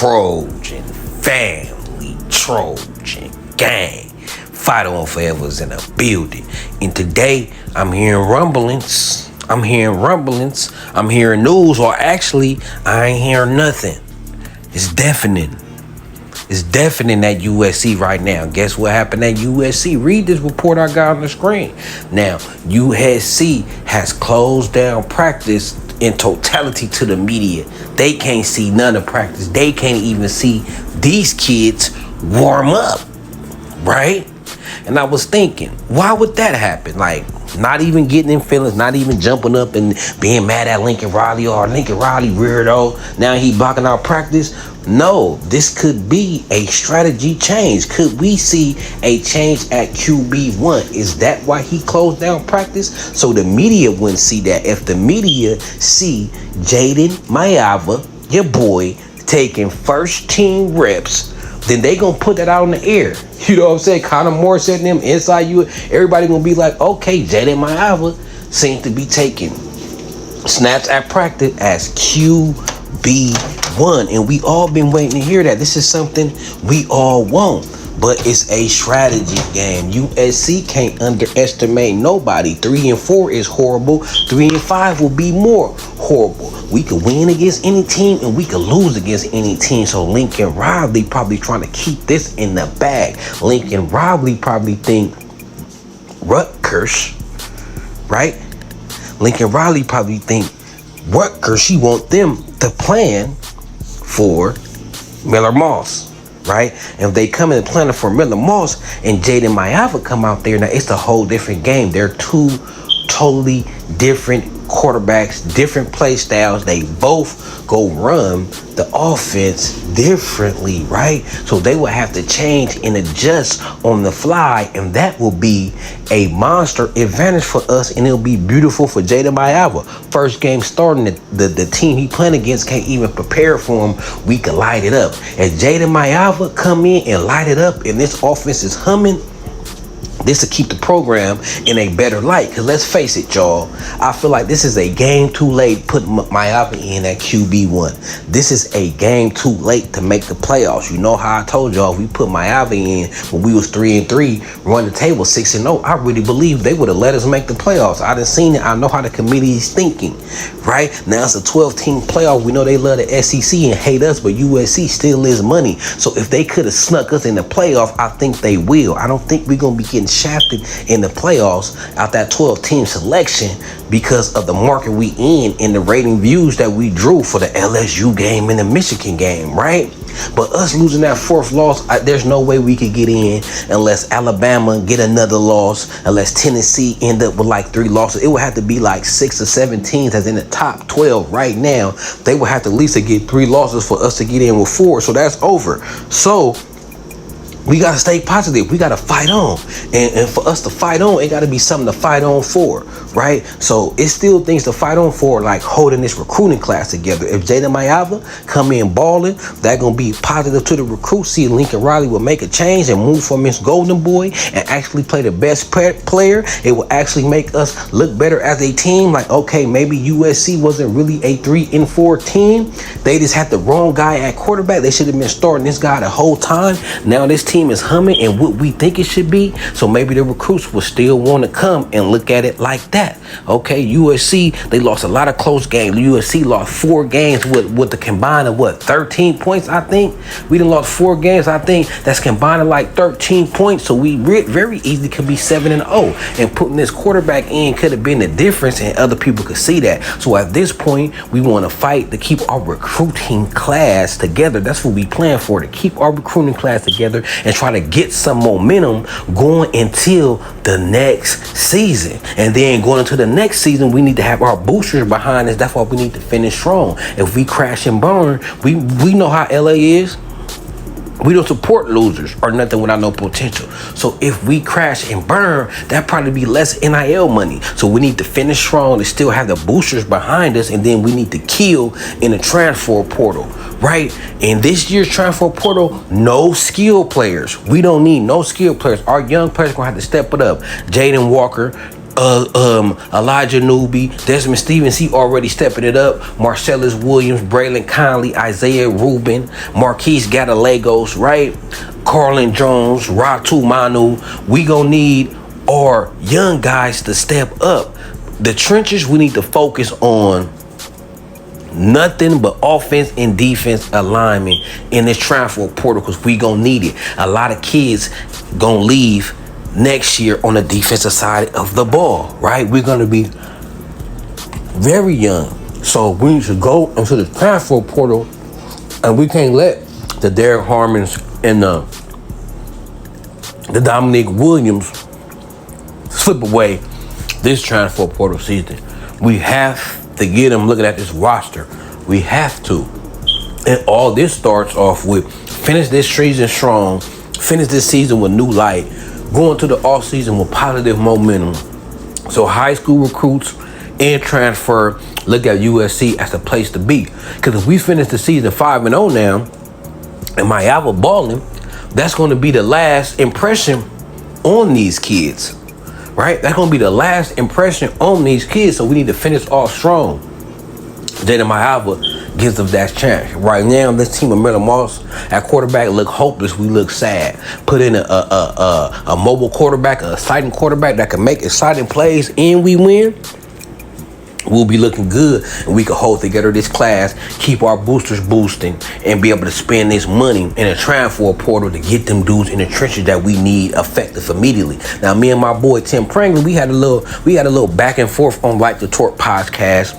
Trojan family, Trojan gang. Fight on Forever is in the building. And today, I'm hearing rumblings. I'm hearing news, or actually, I ain't hearing nothing. It's deafening. It's deafening at USC right now. Guess what happened at USC? Read this report I got on the screen. Now, USC has closed down practice in totality to the media. They can't see none of practice. They can't even see these kids warm up, right? And I was thinking, why would that happen? Like, not even getting in feelings, not even jumping up and being mad at Lincoln Riley, or Lincoln Riley weirdo, now he blocking out practice. No, this could be a strategy change. Could we see a change at QB1? Is that why he closed down practice? So the media wouldn't see that. If the media see Jayden Maiava, your boy, taking first team reps, then they gonna put that out in the air. You know what I'm saying? Connor Moore said them inside you. Everybody gonna be like, okay, Jayden Maiava seems to be taking snaps at practice as QB1. And we all been waiting to hear that. This is something we all want. But it's a strategy game. USC can't underestimate nobody. 3-4 is horrible. 3-5 will be more horrible. We could win against any team and we could lose against any team. So Lincoln Riley probably trying to keep this in the bag. Lincoln Riley probably think Rutgers, right? Lincoln Riley probably think Rutgers, she want them to plan for Miller Moss. Right? And if they come in and plan for Miller Moss and Jayden Maiava come out there, now it's a whole different game. They're two totally different quarterbacks, different play styles. They both go run the offense differently, right? So they will have to change and adjust on the fly, and that will be a monster advantage for us, and it'll be beautiful for Jayden Maiava. First game starting, the team he playing against can't even prepare for him. We can light it up. If Jayden Maiava come in and light it up and this offense is humming, this will keep the program in a better light. Because let's face it, y'all, I feel like this is a game too late putting Maiava in at QB1. This is a game too late to make the playoffs. You know how I told y'all, if we put Maiava in when we was 3-3, run the table 6-0, I really believe they would have let us make the playoffs. I done seen it. I know how the committee is thinking, right? Now it's a 12-team playoff. We know they love the SEC and hate us, but USC still is money. So if they could have snuck us in the playoff, I think they will. I don't think we're going to be getting shafted in the playoffs out that 12-team selection because of the market we in the rating views that we drew for the LSU game and the Michigan game, right? But us losing that fourth loss, there's no way we could get in unless Alabama get another loss, unless Tennessee end up with like 3 losses. It would have to be like 6 or 7 teams that's in the top 12 right now. They would have to at least get 3 losses for us to get in with 4. So that's over. So we got to stay positive. We got to fight on. And for us to fight on, it got to be something to fight on for, right? So it's still things to fight on for, like holding this recruiting class together. If Jayden Maiava come in balling, that going to be positive to the recruits. See, Lincoln Riley will make a change and move from his golden boy and actually play the best player. It will actually make us look better as a team. Like, okay, maybe USC wasn't really a 3-4 team. They just had the wrong guy at quarterback. They should have been starting this guy the whole time. Now this team is humming and what we think it should be, so maybe the recruits will still want to come and look at it like that. Okay, USC, they lost a lot of close games. USC lost 4 games with the combined of 13 points. I think we done lost 4 games. I think that's combined of like 13 points. So we very easily could be 7-0, and putting this quarterback in could have been the difference, and other people could see that. So at this point, we want to fight to keep our recruiting class together. That's what we plan for, to keep our recruiting class together and try to get some momentum going until the next season. And then going into the next season, we need to have our boosters behind us. That's why we need to finish strong. If we crash and burn, we know how LA is. We don't support losers or nothing without no potential. So if we crash and burn, that probably be less NIL money. So we need to finish strong and still have the boosters behind us. And then we need to kill in the transfer portal, right? In this year's transfer portal, no skill players. We don't need no skill players. Our young players are going to have to step it up. Jaden Walker, Elijah Newby, Desmond Stevens, he already stepping it up. Marcellus Williams, Braylon Conley, Isaiah Rubin, Marquise Gallegos, right? Carlin Jones, Ratu Manu. We gonna need our young guys to step up. The trenches, we need to focus on nothing but offense and defense alignment in this transfer portal, because we gonna need it. A lot of kids gonna leave next year on the defensive side of the ball, right? We're gonna be very young, so we need to go into the transfer portal, and we can't let the Derek Harmons and the Dominic Williams slip away this transfer portal season. We have to get them looking at this roster. We have to. And all this starts off with finish this season strong, finish this season with new light, going to the offseason with positive momentum. So high school recruits and transfer look at USC as the place to be. Because if we finish the season 5-0 now, and Maiava balling, that's going to be the last impression on these kids. Right? That's going to be the last impression on these kids, so we need to finish off strong. Jayden Maiava gives them that chance. Right now, this team of Miller Moss at quarterback look hopeless. We look sad. Put in a mobile quarterback, an exciting quarterback that can make exciting plays, and we win. We'll be looking good, and we can hold together this class, keep our boosters boosting, and be able to spend this money in a transfer portal to get them dudes in the trenches that we need effective immediately. Now, me and my boy Tim Prangley, we had a little back and forth on Like the Torque podcast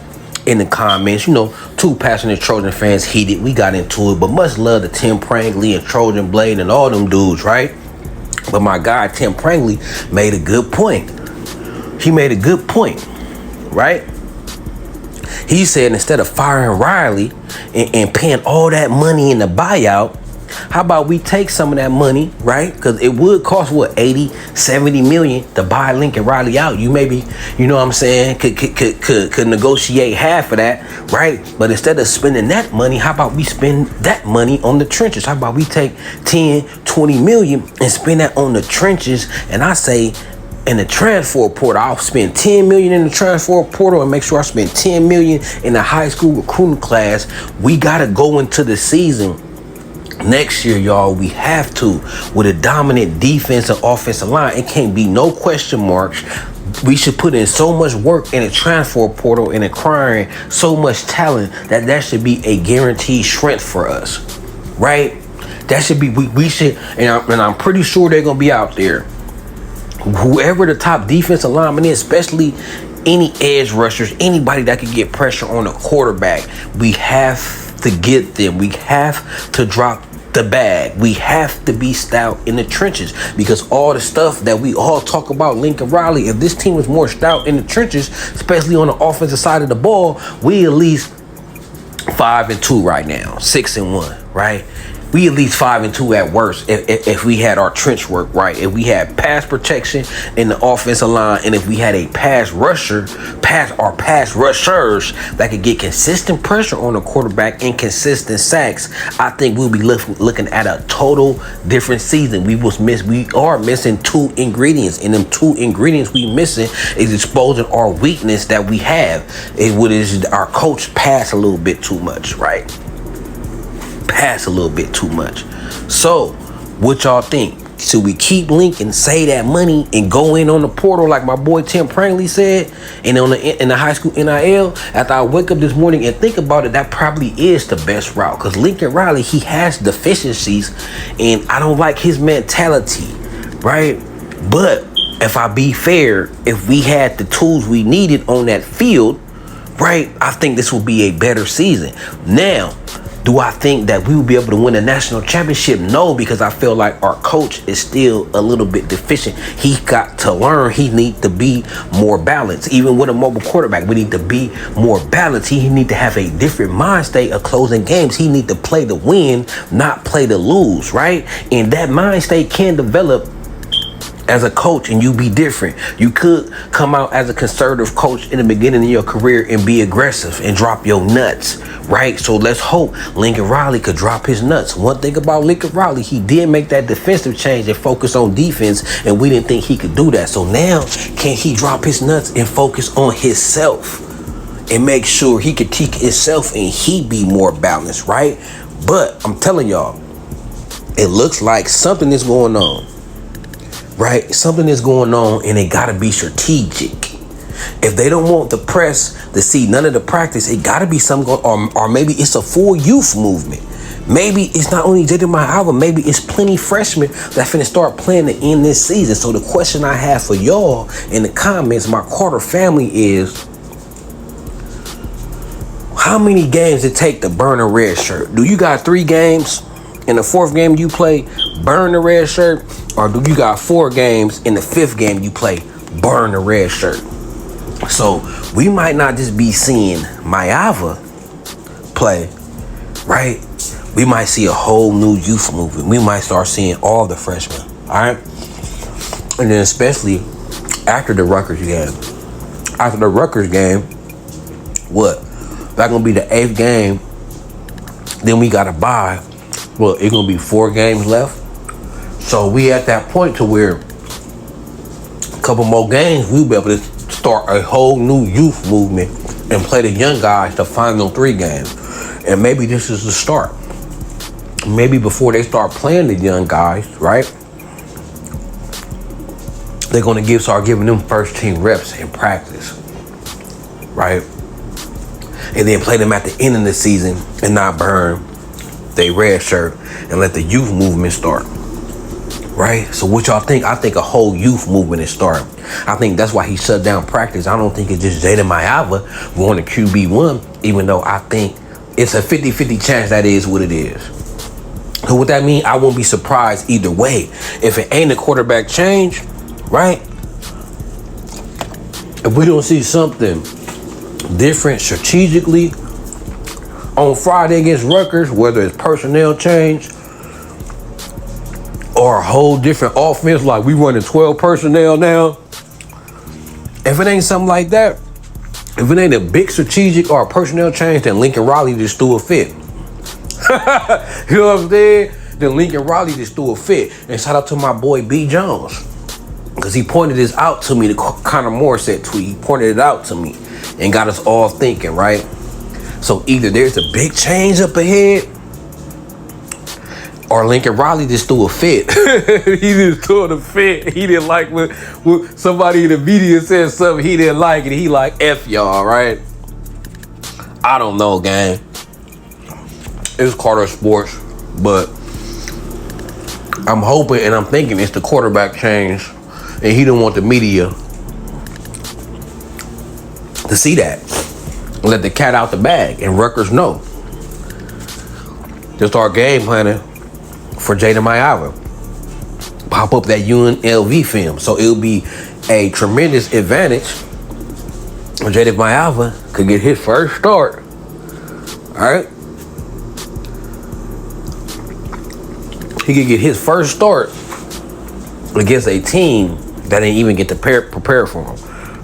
in the comments. You know, two passionate Trojan fans heated. We got into it, but much love to Tim Prangley and Trojan Blade and all them dudes, right? But my guy Tim Prangley made a good point. He made a good point, right? He said instead of firing Riley and paying all that money in the buyout, how about we take some of that money, right? Because it would cost, what, 80, 70 million to buy Lincoln Riley out. You maybe, you know what I'm saying, could negotiate half of that, right? But instead of spending that money, how about we spend that money on the trenches? How about we take 10, 20 million and spend that on the trenches? And I say, in the transfer portal, I'll spend 10 million in the transfer portal and make sure I spend 10 million in the high school recruiting class. We got to go into the season next year, y'all. We have to, with a dominant defense and offensive line. It can't be no question marks. We should put in so much work in the transfer portal and acquiring so much talent that should be a guaranteed strength for us, right? That should be, we should, and I'm pretty sure they're going to be out there. Whoever the top defensive lineman is, especially any edge rushers, anybody that can get pressure on a quarterback, we have to get them. We have to drop the bag. We have to be stout in the trenches, because all the stuff that we all talk about Lincoln Riley, if this team was more stout in the trenches, especially on the offensive side of the ball, we at least 5-2 right now, 6-1, right? We at least 5-2 at worst if we had our trench work right. If we had pass protection in the offensive line, and if we had a pass rushers that could get consistent pressure on the quarterback and consistent sacks, I think we'll be looking at a total different season. We are missing two ingredients, and them two ingredients we missing is exposing our weakness that we have. Our coach pass a little bit too much, right? Pass a little bit too much. So, what y'all think? Should we keep Lincoln, save that money, and go in on the portal like my boy Tim Prangley said, and in the high school NIL? After I wake up this morning and think about it, that probably is the best route, because Lincoln Riley, he has deficiencies, and I don't like his mentality, right? But if I be fair, if we had the tools we needed on that field, right, I think this will be a better season. Now, do I think that we will be able to win a national championship? No, because I feel like our coach is still a little bit deficient. He got to learn. He needs to be more balanced. Even with a mobile quarterback, we need to be more balanced. He need to have a different mind state of closing games. He need to play to win, not play to lose, right? And that mind state can develop as a coach and you be different. You could come out as a conservative coach in the beginning of your career and be aggressive and drop your nuts, right? So let's hope Lincoln Riley could drop his nuts. One thing about Lincoln Riley, he did make that defensive change and focus on defense, and we didn't think he could do that. So now, can he drop his nuts and focus on himself and make sure he could critique himself and he be more balanced, right? But I'm telling y'all, it looks like something is going on, right? Something is going on, and it gotta be strategic. If they don't want the press to see none of the practice, it gotta be something going, or maybe it's a full youth movement. Maybe it's not only Jayden Maiava, maybe it's plenty freshmen that finna start playing to end this season. So the question I have for y'all in the comments, my Carter family, is how many games it take to burn a red shirt? Do you got 3 games? In the 4th game you play, burn the red shirt? Or do you got 4 games in the 5th game you play, burn the red shirt? So we might not just be seeing Maiava play, right? We might see a whole new youth movement. We might start seeing all the freshmen, all right? And then especially after the Rutgers game. After the Rutgers game, what? That's going to be the 8th game. Then we got to bye. Well, it's going to be 4 games left. So we at that point to where a couple more games, we'll be able to start a whole new youth movement and play the young guys the final 3 games. And maybe this is the start. Maybe before they start playing the young guys, right? They're going to start giving them first team reps in practice, right? And then play them at the end of the season and not burn their red shirt and let the youth movement start, right? So what y'all think? I think a whole youth movement is starting. I think that's why he shut down practice. I don't think it's just Jayden Maiava going to QB1, even though I think it's a 50-50 chance that is what it is. So what that means, I won't be surprised either way. If it ain't a quarterback change, right? If we don't see something different strategically on Friday against Rutgers, whether it's personnel change or a whole different offense, like we running 12 personnel now. If it ain't something like that, if it ain't a big strategic or a personnel change, then Lincoln Riley just threw a fit. You know what I'm saying? Then Lincoln Riley just threw a fit. And shout out to my boy B. Jones, because he pointed this out to me, the Connor Morissette tweet. He pointed it out to me and got us all thinking, right? So either there's a big change up ahead, or Lincoln Riley just threw a fit. He just threw a fit. He didn't like when somebody in the media said something he didn't like, and he like, F y'all, right? I don't know, gang. It's Carter Sports, but I'm hoping and I'm thinking it's the quarterback change, and he didn't want the media to see that. Let the cat out the bag, and Rutgers know. Just start game planning for Jayden Maiava. Pop up that UNLV film. So it'll be a tremendous advantage when Jayden Maiava could get his first start. All right? He could get his first start against a team that didn't even get to prepare for him.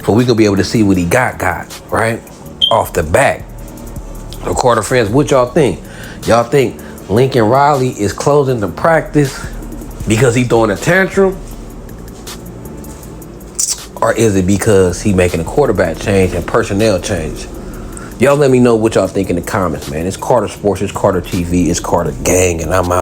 So we could be able to see what he got, right? Off the back. So Carter fans, what y'all think? Y'all think Lincoln Riley is closing the practice because he throwing a tantrum? Or is it because he making a quarterback change and personnel change? Y'all let me know what y'all think in the comments, man. It's Carter Sports, it's Carter TV, it's Carter Gang, and I'm out.